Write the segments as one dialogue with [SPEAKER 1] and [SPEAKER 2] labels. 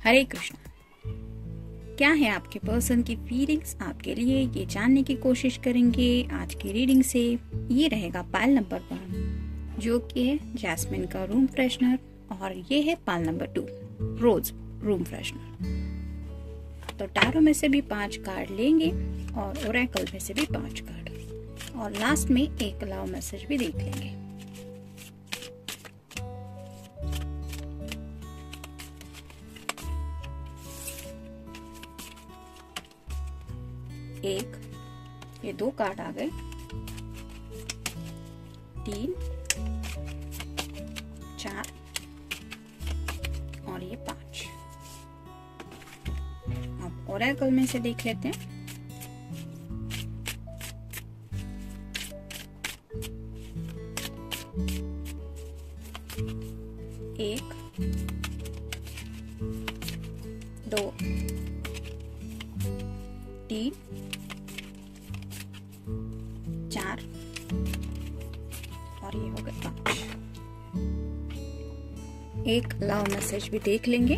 [SPEAKER 1] हरे कृष्ण। क्या है आपके पर्सन की फीलिंग्स आपके लिए, ये जानने की कोशिश करेंगे आज की रीडिंग से। ये रहेगा पाइल नंबर 1 जो कि है जैस्मिन का रूम फ्रेशनर, और ये है पाइल नंबर 2 रोज रूम फ्रेशनर। तो टैरो में से भी 5 कार्ड लेंगे और ओरेकल में से भी 5 कार्ड, और लास्ट में एक लव मैसेज भी देख लेंगे। एक, ये 2 कार्ड आ गए, 3, 4 और ये 5। अब ओरेकल में से देख लेते हैं। एक, 2, 3, 4 और ये हो गए 5। एक लव मैसेज भी देख लेंगे।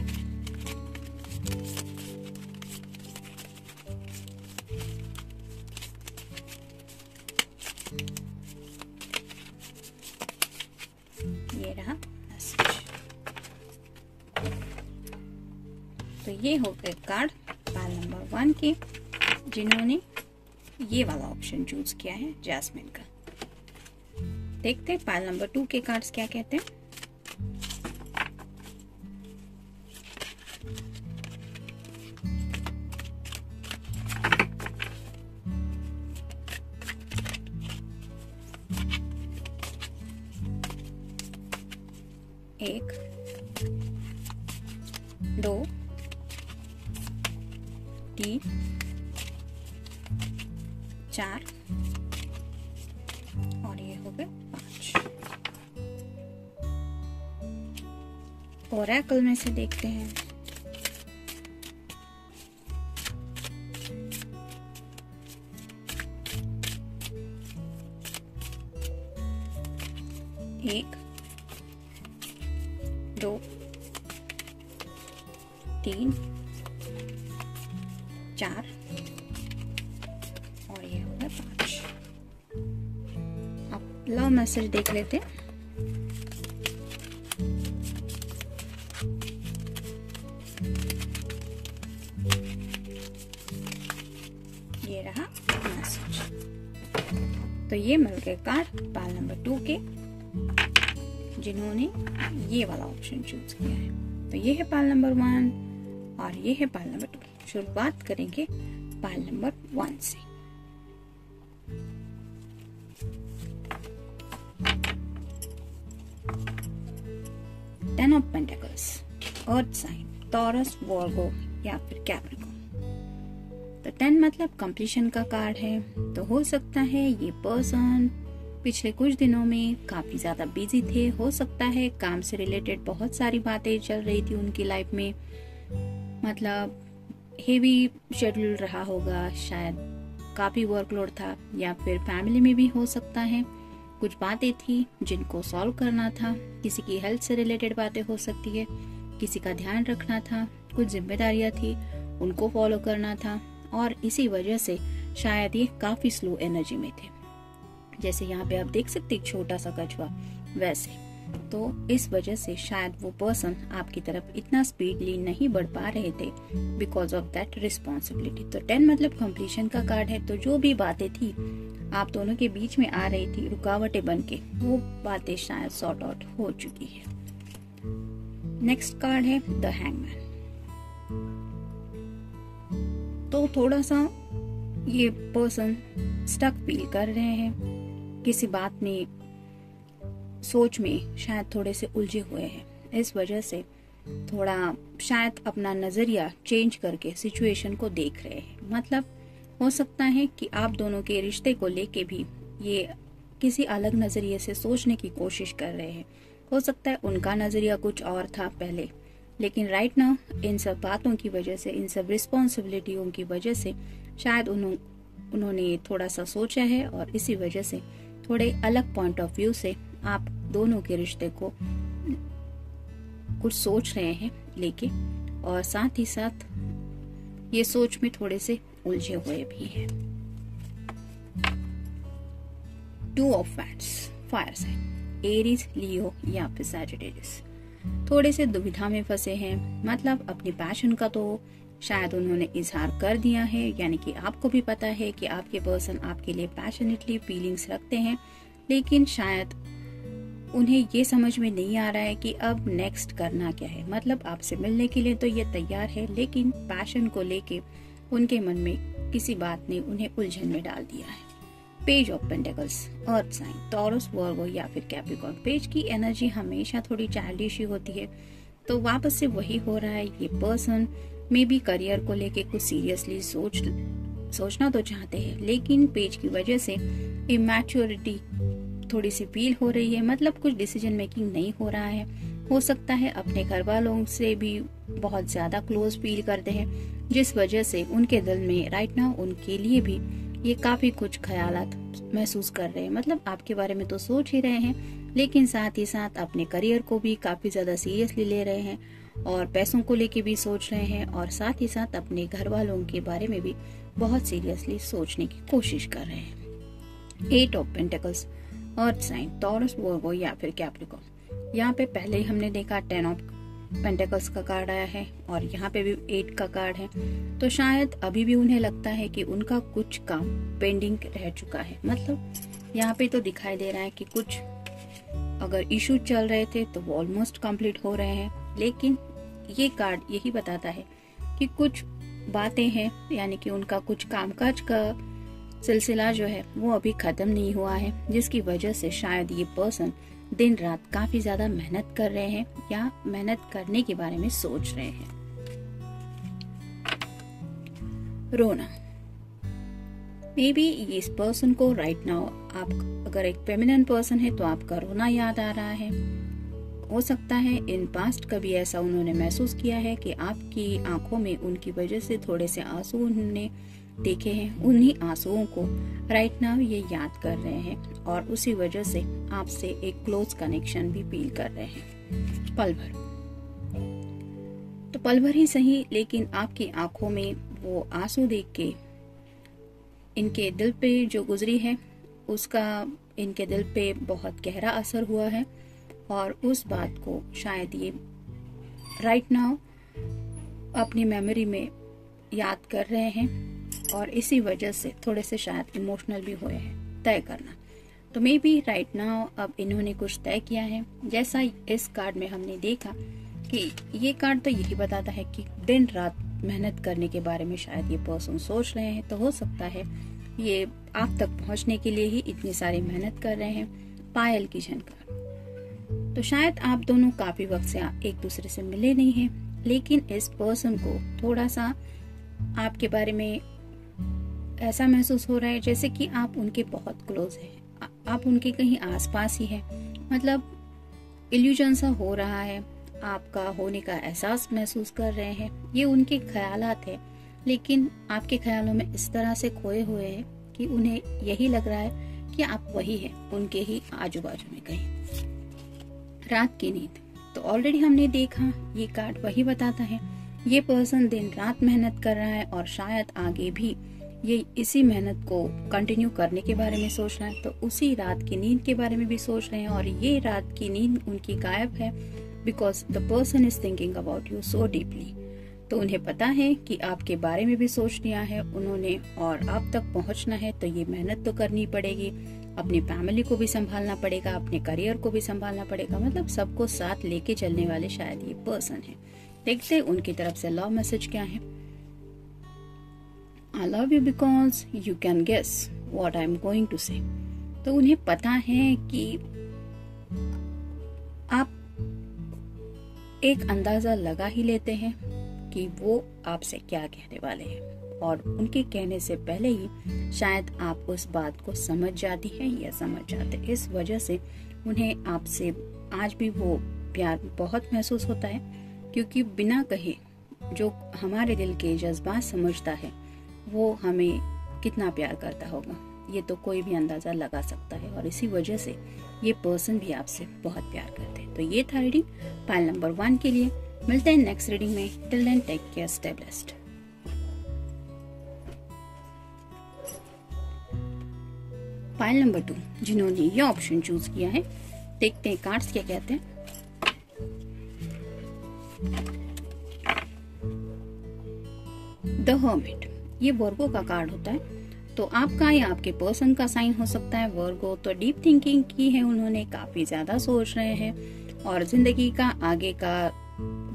[SPEAKER 1] ये रहा मैसेज। तो ये हो गए कार्ड पाइल नंबर 1 के, जिन्होंने ये वाला ऑप्शन चूज किया है जैस्मिन का। देखते हैं पाइल नंबर 2 के कार्ड्स क्या कहते हैं। एक, 2, 3, 4 और ये हो गए 5। ओरेकल में से देखते हैं। एक, 2, 3, 4 और ये हो गया 5। अब लव मैसेज देख लेते हैं। ये रहा मैसेज। तो ये मिल गए कार्ड पाइल नंबर 2 के, जिन्होंने ये वाला ऑप्शन चूज किया है। तो ये है पाइल नंबर 1 और ये है पाइल नंबर 2। शुरुआत करेंगे पाइल नंबर 1 से। Ten of pentacles, earth sign, Taurus, Virgo या फिर कैप्रिकॉर्न। तो 10 मतलब कंप्लीशन का कार्ड है। तो हो सकता है ये पर्सन पिछले कुछ दिनों में काफी ज्यादा बिजी थे। हो सकता है काम से रिलेटेड बहुत सारी बातें चल रही थी उनकी लाइफ में, मतलब हेवी शेड्यूल रहा होगा, शायद काफी वर्कलोड था, या फिर फैमिली में भी हो सकता है कुछ बातें थी जिनको सॉल्व करना था। किसी की हेल्थ से रिलेटेड बातें हो सकती है, किसी का ध्यान रखना था, कुछ जिम्मेदारियां थी उनको फॉलो करना था, और इसी वजह से शायद ये काफी स्लो एनर्जी में थे। जैसे यहाँ पे आप देख सकते एक छोटा सा कछुआ, वैसे तो इस वजह से शायद वो पर्सन आपकी तरफ इतना स्पीडली नहीं बढ़ पा रहे थे बिकॉज ऑफ दैट रिस्पॉन्सिबिलिटी। तो 10 मतलब कंप्लीशन का कार्ड है। तो जो भी बातें थी आप दोनों के बीच में आ रही थी रुकावटें बन के, वो बातें शायद सॉर्ट आउट हो चुकी है। नेक्स्ट कार्ड है द हैंगमैन। तो थोड़ा सा ये पर्सन स्टक फील कर रहे हैं, किसी बात में, सोच में शायद थोड़े से उलझे हुए हैं। इस वजह से थोड़ा शायद अपना नजरिया चेंज करके सिचुएशन को देख रहे हैं। मतलब हो सकता है कि आप दोनों के रिश्ते को लेके भी ये किसी अलग नजरिए से सोचने की कोशिश कर रहे हैं। हो सकता है उनका नजरिया कुछ और था पहले, लेकिन राइट नाउ इन सब बातों की वजह से, इन सब रिस्पॉन्सिबिलिटियों की वजह से शायद उन्होंने थोड़ा सा सोचा है, और इसी वजह से थोड़े अलग पॉइंट ऑफ व्यू से आप दोनों के रिश्ते को कुछ सोच रहे हैं लेके, और साथ ही साथ ये सोच में थोड़े से उलझे हुए भी हैं। 2 of wands, fire sign, Aries, Leo या फिर सैजिटेरियस। थोड़े से दुविधा में फंसे हैं, मतलब अपनी पैशन का तो शायद उन्होंने इजहार कर दिया है, यानी कि आपको भी पता है कि आपके पर्सन आपके लिए पैशनेटली फीलिंग्स रखते हैं, लेकिन शायद उन्हें ये समझ में नहीं आ रहा है कि अब नेक्स्ट करना क्या है। मतलब आपसे मिलने के लिए तो ये तैयार है, लेकिन पैशन को लेके उनके मन में किसी बात ने उन्हें उलझन में डाल दिया है। Page of pentacles, earth sign, Taurus, Virgo या फिर कैप्रिकॉर्न। पेज की एनर्जी हमेशा थोड़ी चाइल्डिश ही होती है, तो वापस से वही हो रहा है। ये पर्सन में भी करियर को लेके कुछ सीरियसली सोचना तो चाहते हैं, लेकिन पेज की वजह से इमैच्योरिटी थोड़ी सी फील हो रही है, मतलब कुछ डिसीजन मेकिंग नहीं हो रहा है। हो सकता है अपने घर वालों से भी बहुत ज्यादा क्लोज फील करते हैं, जिस वजह से उनके दिल में राइट नाउ उनके लिए भी ये काफी कुछ ख्यालात महसूस कर रहे हैं। मतलब आपके बारे में तो सोच ही रहे हैं, लेकिन साथ ही साथ अपने करियर को भी काफी ज्यादा सीरियसली ले रहे हैं और पैसों को लेके भी सोच रहे हैं, और साथ ही साथ अपने घर वालों के बारे में भी बहुत सीरियसली सोचने की कोशिश कर रहे हैं। 8 of pentacles, earth sign, Taurus, Virgo या फिर कैप्रिकॉर्न। यहाँ पे पहले ही हमने देखा 10 ऑफ पेंटिकल्स का कार्ड आया है और यहाँ पे भी 8 का कार्ड है, तो शायद अभी भी उन्हें लगता है कि उनका कुछ काम पेंडिंग रह चुका है। मतलब यहाँ पे तो दिखाई दे रहा है कि कुछ अगर इशू चल रहे थे तो वो ऑलमोस्ट कंप्लीट हो रहे हैं, लेकिन ये कार्ड यही बताता है कि कुछ बातें हैं, यानी कि उनका कुछ कामकाज का सिलसिला जो है वो अभी खत्म नहीं हुआ है, जिसकी वजह से शायद ये पर्सन दिन रात काफी ज्यादा मेहनत कर रहे हैं या मेहनत करने के बारे में सोच रहे हैं। रोना, मे बी इस पर्सन को राइट नाउ, आप अगर एक फेमिनिन पर्सन है तो आपका रोना याद आ रहा है। हो सकता है इन पास्ट कभी ऐसा उन्होंने महसूस किया है कि आपकी आंखों में उनकी वजह से थोड़े से आंसू उन्होंने देखे हैं, उन्हीं आंसुओं को राइट नाउ ये याद कर रहे हैं और उसी वजह से आपसे एक क्लोज कनेक्शन भी फील कर रहे हैं। पल भर, तो पल भर ही सही, लेकिन आपकी आंखों में वो आंसू देख के इनके दिल पे जो गुजरी है उसका इनके दिल पे बहुत गहरा असर हुआ है, और उस बात को शायद ये राइट नाउ अपनी मेमोरी में याद कर रहे हैं, और इसी वजह से थोड़े से शायद इमोशनल भी हुए हैं। तय करना, तो मे बी राइट नाउ अब इन्होंने कुछ तय किया है। जैसा इस कार्ड में हमने देखा कि ये कार्ड तो यही बताता है कि दिन रात मेहनत करने के बारे में शायद ये पर्सन सोच रहे हैं, तो हो सकता है ये आप तक पहुंचने के लिए ही इतनी सारी मेहनत कर रहे हैं। पायल की झनकार, तो शायद आप दोनों काफी वक्त से एक दूसरे से मिले नहीं हैं, लेकिन इस पर्सन को थोड़ा सा आपके बारे में ऐसा महसूस हो रहा है जैसे कि आप उनके बहुत क्लोज हैं, आप उनके कहीं आसपास ही हैं। मतलब इल्यूजन सा हो रहा है, आपका होने का एहसास महसूस कर रहे हैं। ये उनके ख्यालात है, लेकिन आपके ख्यालों में इस तरह से खोए हुए हैं कि उन्हें यही लग रहा है कि आप वही हैं, उनके ही आजू बाजू में कहीं। रात की नींद, तो ऑलरेडी हमने देखा ये कार्ड वही बताता है, ये पर्सन दिन रात मेहनत कर रहा है और शायद आगे भी ये इसी मेहनत को कंटिन्यू करने के बारे में सोच रहा है। तो उसी रात की नींद के बारे में भी सोच रहे हैं, और ये रात की नींद उनकी गायब है because the person is thinking about you so deeply. तो उन्हें पता है कि आपके बारे में भी सोच लिया है उन्होंने, और आप तक पहुंचना है तो ये मेहनत तो करनी पड़ेगी, अपनी फैमिली को भी संभालना पड़ेगा, अपने करियर को भी संभालना पड़ेगा। मतलब सबको साथ लेके चलने वाले शायद ये पर्सन है। देखते हैं उनकी तरफ से लव मैसेज क्या है। I love you because you can guess what I'm going to say। तो उन्हें पता है कि आप एक अंदाजा लगा ही लेते हैं कि वो आपसे क्या कहने वाले हैं, और उनके कहने से पहले ही शायद आप उस बात को समझ जाती हैं या समझ जाते। इस वजह से उन्हें आपसे आज भी वो प्यार बहुत महसूस होता है, क्योंकि बिना कहे जो हमारे दिल के जज्बात समझता है वो हमें कितना प्यार करता होगा ये तो कोई भी अंदाजा लगा सकता है, और इसी वजह से ये पर्सन भी आपसे बहुत प्यार करते हैं। तो ये था रीडिंग पाइल नंबर 1 के लिए। मिलते हैं नेक्स्ट रीडिंग में। Till then take care, stay blessed. Pile number 2 जिन्होंने ये ऑप्शन चूज किया है, देखते हैं कार्ड्स क्या कहते हैं। द हर्मिट, ये वर्गो का कार्ड होता है। तो आपका या आपके पर्सन का साइन हो सकता है वर्गो। तो डीप थिंकिंग की है उन्होंने, काफी ज्यादा सोच रहे हैं और जिंदगी का आगे का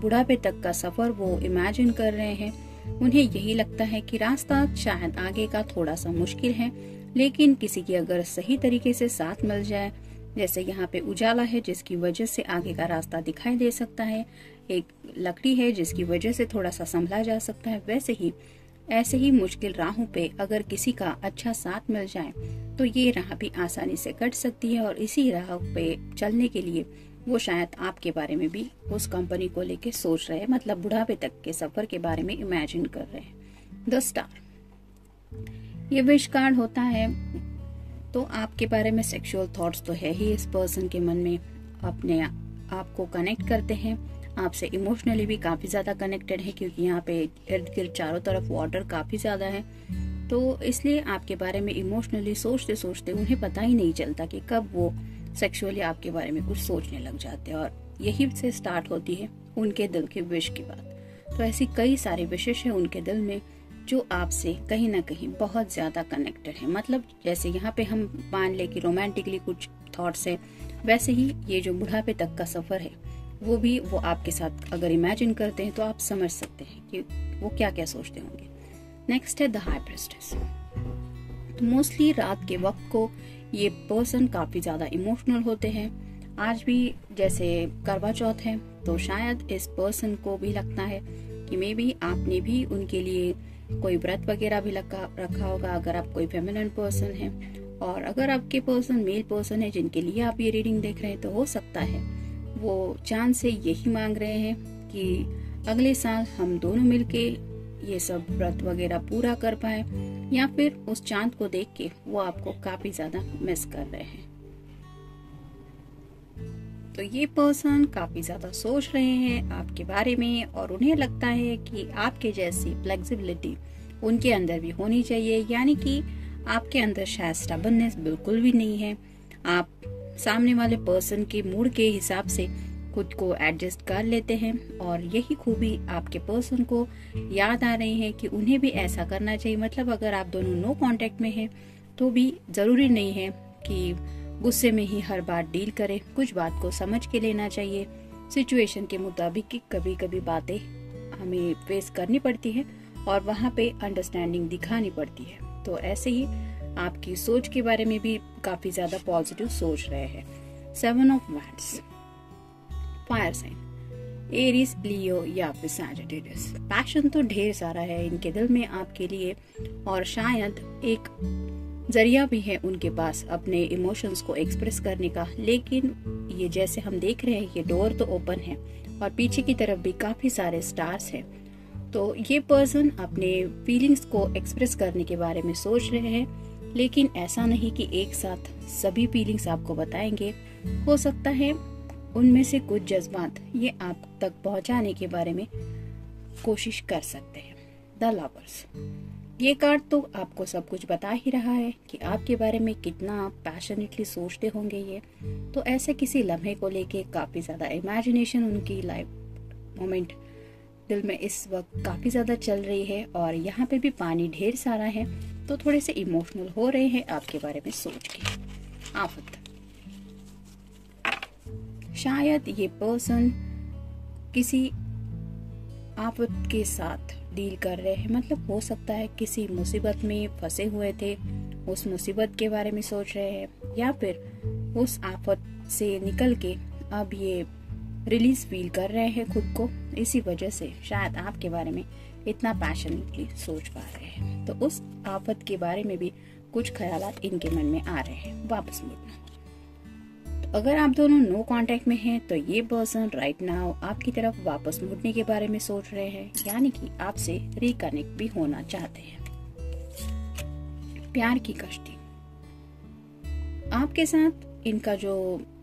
[SPEAKER 1] बुढ़ापे तक का सफर वो इमेजिन कर रहे हैं। उन्हें यही लगता है कि रास्ता शायद आगे का थोड़ा सा मुश्किल है, लेकिन किसी की अगर सही तरीके से साथ मिल जाए, जैसे यहाँ पे उजाला है जिसकी वजह से आगे का रास्ता दिखाई दे सकता है, एक लकड़ी है जिसकी वजह से थोड़ा सा संभला जा सकता है, वैसे ही ऐसे ही मुश्किल राहों पे अगर किसी का अच्छा साथ मिल जाए तो ये राह भी आसानी से कट सकती है। और इसी राह पे चलने के लिए वो शायद आपके बारे में भी उस कंपनी को लेके सोच रहे हैं, मतलब बुढ़ापे तक के सफर के बारे में इमेजिन कर रहे हैं। द स्टार, ये विश कार्ड होता है। तो आपके बारे में सेक्सुअल थॉट्स तो है ही इस पर्सन के मन में, अपने आप को कनेक्ट करते हैं, आपसे इमोशनली भी काफी ज्यादा कनेक्टेड है, क्योंकि यहाँ पे इर्द गिर्द चारों तरफ वाटर काफी ज्यादा है। तो इसलिए आपके बारे में इमोशनली सोचते सोचते उन्हें पता ही नहीं चलता कि कब वो सेक्सुअली आपके बारे में कुछ सोचने लग जाते हैं, और यही से स्टार्ट होती है उनके दिल की विश की बात। तो ऐसी कई सारी विशेष है उनके दिल में जो आपसे कहीं ना कहीं बहुत ज्यादा कनेक्टेड है। मतलब जैसे यहाँ पे हम मान ले कि रोमांटिकली कुछ थॉट्स है, वैसे ही ये जो बुढ़ापे तक का सफर है वो भी वो आपके साथ अगर इमेजिन करते हैं तो आप समझ सकते हैं कि वो क्या क्या सोचते होंगे। नेक्स्ट है द हाई प्रिस्टेस। तो मोस्टली रात के वक्त को ये पर्सन काफी ज्यादा इमोशनल होते हैं। आज भी जैसे करवा चौथ है तो शायद इस पर्सन को भी लगता है कि मे बी आपने भी उनके लिए कोई व्रत वगैरह भी रखा होगा, अगर आप कोई फेमिनिन पर्सन है। और अगर आपके पर्सन मेल पर्सन है जिनके लिए आप ये रीडिंग देख रहे हैं, तो हो सकता है वो चांद से यही मांग रहे हैं कि अगले साल हम दोनों मिलके ये सब व्रत वगैरह पूरा कर पाए, या फिर उस चांद को देख के वो आपको काफी ज्यादा मिस कर रहे हैं। तो ये पर्सन काफी ज्यादा सोच रहे हैं आपके बारे में, और उन्हें लगता है कि आपके जैसी फ्लेक्सिबिलिटी उनके अंदर भी होनी चाहिए, यानी कि आपके अंदर शायद स्टबर्ननेस बिल्कुल भी नहीं है। आप सामने वाले पर्सन के मूड के हिसाब से खुद को एडजस्ट कर लेते हैं, और यही खूबी आपके पर्सन को याद आ रही है कि उन्हें भी ऐसा करना चाहिए। मतलब अगर आप दोनों नो कांटेक्ट में हैं तो भी जरूरी नहीं है कि गुस्से में ही हर बात डील करें, कुछ बात को समझ के लेना चाहिए। सिचुएशन के मुताबिक कभी कभी बातें हमें फेस करनी पड़ती है और वहाँ पे अंडरस्टैंडिंग दिखानी पड़ती है। तो ऐसे ही आपकी सोच के बारे में भी काफी ज्यादा पॉजिटिव सोच रहे हैं। 7 of wands, fire sign, Aries, Leo या फिर सैजिटेरियस। पैशन तो ढेर सारा है इनके दिल में आपके लिए, और शायद एक जरिया भी है उनके पास अपने इमोशंस को एक्सप्रेस करने का। लेकिन ये जैसे हम देख रहे हैं ये डोर तो ओपन है और पीछे की तरफ भी काफी सारे स्टार्स हैं। तो ये पर्सन अपने फीलिंग्स को एक्सप्रेस करने के बारे में सोच रहे हैं, लेकिन ऐसा नहीं कि एक साथ सभी फीलिंग्स आपको बताएंगे। हो सकता है उनमें से कुछ जज्बात ये आप तक पहुंचाने के बारे में कोशिश कर सकते हैं। द लवर्स, ये कार्ड तो आपको सब कुछ बता ही रहा है कि आपके बारे में कितना आप पैशनेटली सोचते होंगे ये। तो ऐसे किसी लम्हे को लेके काफी ज्यादा इमेजिनेशन उनकी लाइफ मोमेंट दिल में इस वक्त काफी ज्यादा चल रही है, और यहाँ पे भी पानी ढेर सारा है, तो थोड़े से इमोशनल हो रहे हैं आपके बारे में सोच के। आफत, शायद ये पर्सन किसी आफत के साथ डील कर रहे हैं। मतलब हो सकता है किसी मुसीबत में फंसे हुए थे, उस मुसीबत के बारे में सोच रहे हैं, या फिर उस आफत से निकल के अब ये रिलीज फील कर रहे हैं खुद को। इसी वजह से शायद आपके बारे में इतना पैशनेटली सोच पा रहे हैं। तो उस आफत के बारे में भी कुछ ख्यालात इनके मन में आ रहे हैं। वापस मुड़ना, तो अगर आप दोनों नो कांटेक्ट में हैं तो ये पर्सन राइट नाउ आपकी तरफ वापस मुड़ने के बारे में सोच रहे हैं, यानी कि आपसे रिकनेक्ट भी होना चाहते हैं। प्यार की कश्ती, आपके साथ इनका जो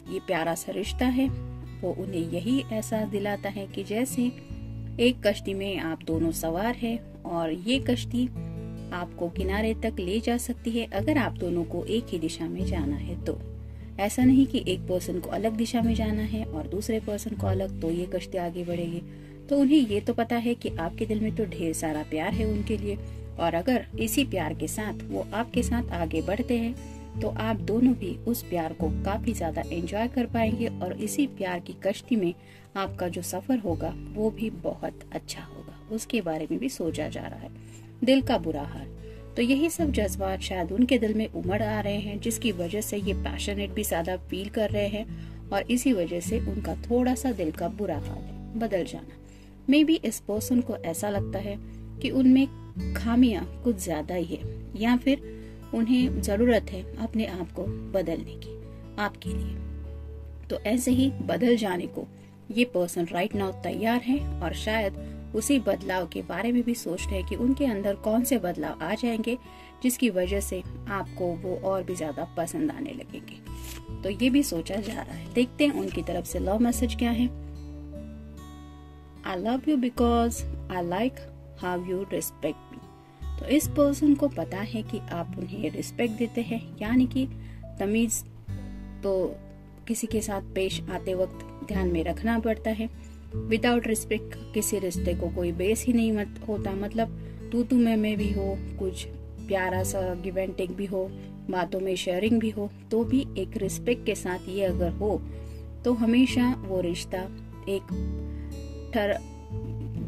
[SPEAKER 1] ये प्यारा सा रिश्ता है वो उन्हें यही एहसास दिलाता है कि जैसे एक कश्ती में आप दोनों सवार हैं और ये कश्ती आपको किनारे तक ले जा सकती है अगर आप दोनों को एक ही दिशा में जाना है। तो ऐसा नहीं कि एक पर्सन को अलग दिशा में जाना है और दूसरे पर्सन को अलग, तो ये कश्ती आगे बढ़ेगी। तो उन्हें ये तो पता है कि आपके दिल में तो ढेर सारा प्यार है उनके लिए, और अगर इसी प्यार के साथ वो आपके साथ आगे बढ़ते हैं तो आप दोनों भी उस प्यार को काफी ज्यादा एंजॉय कर पाएंगे और इसी प्यार की कश्ती में आपका जो सफर होगा वो भी बहुत अच्छा होगा। उसके बारे में भी सोचा जा रहा है। दिल का बुरा हाल, तो यही सब जज्बात शायद उनके दिल में उमड़ आ रहे हैं, जिसकी वजह से ये पैशनेट भी ज्यादा फील कर रहे हैं और इसी वजह से उनका थोड़ा सा दिल का बुरा हाल है, बदल जाना। मे बी इस पर्सन को ऐसा लगता है कि उनमें खामियां कुछ ज्यादा ही है, या फिर उन्हें जरूरत है अपने आप को बदलने की आपके लिए। तो ऐसे ही बदल जाने को ये पर्सन राइट नाउ तैयार है और शायद उसी बदलाव के बारे में भी सोच रहे हैं कि उनके अंदर कौन से बदलाव आ जाएंगे जिसकी वजह से आपको वो और भी ज्यादा पसंद आने लगेंगे। तो ये भी सोचा जा रहा है। देखते हैं उनकी तरफ से लव मैसेज क्या है। I love you because I like how you respect me। तो इस पर्सन को पता है कि आप उन्हें रिस्पेक्ट देते हैं, यानी कि तमीज तो किसी के साथ पेश आते वक्त ध्यान में रखना पड़ता है। विदाउट रिस्पेक्ट किसी रिश्ते को कोई बेस ही नहीं होता। मतलब तू मैं भी हो, कुछ प्यारा सा गिव एंड टेक भी हो, बातों में शेयरिंग भी हो, तो भी एक रिस्पेक्ट के साथ ये अगर हो तो हमेशा वो रिश्ता एक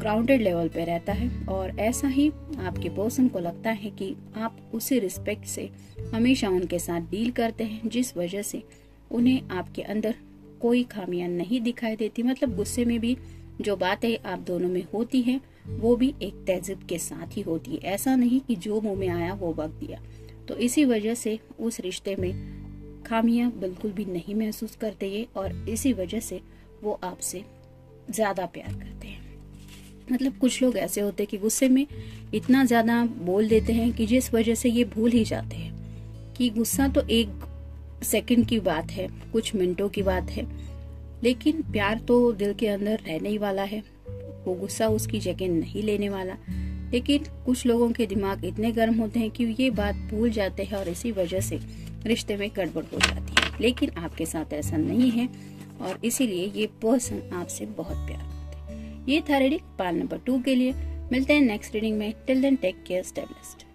[SPEAKER 1] ग्राउंडेड लेवल पे रहता है। और ऐसा ही आपके पर्सन को लगता है कि आप उसी रिस्पेक्ट से हमेशा उनके साथ डील करते हैं, जिस वजह से उन्हें आपके अंदर कोई खामियां नहीं दिखाई देती। मतलब गुस्से में भी जो बातें आप दोनों में होती हैं वो भी एक तहजीब के साथ ही होती है, ऐसा नहीं कि जो मुंह में आया वो बक दिया। तो इसी वजह से उस रिश्ते में खामियां बिल्कुल भी नहीं महसूस करते ये, और इसी वजह से वो आपसे ज्यादा प्यार करते हैं। मतलब कुछ लोग ऐसे होते हैं कि गुस्से में इतना ज्यादा बोल देते हैं कि जिस वजह से ये भूल ही जाते हैं कि गुस्सा तो एक सेकंड की बात है, कुछ मिनटों की बात है, लेकिन प्यार तो दिल के अंदर रहने ही वाला है, वो गुस्सा उसकी जगह नहीं लेने वाला। लेकिन कुछ लोगों के दिमाग इतने गर्म होते हैं कि ये बात भूल जाते हैं और इसी वजह से रिश्ते में गड़बड़ हो जाती है। लेकिन आपके साथ ऐसा नहीं है और इसीलिए ये पर्सन आपसे बहुत प्यार करते हैं। ये था रीडिंग पार्ट नंबर 2 के लिए। मिलते हैं नेक्स्ट रीडिंग में। Till then take care, stay blessed.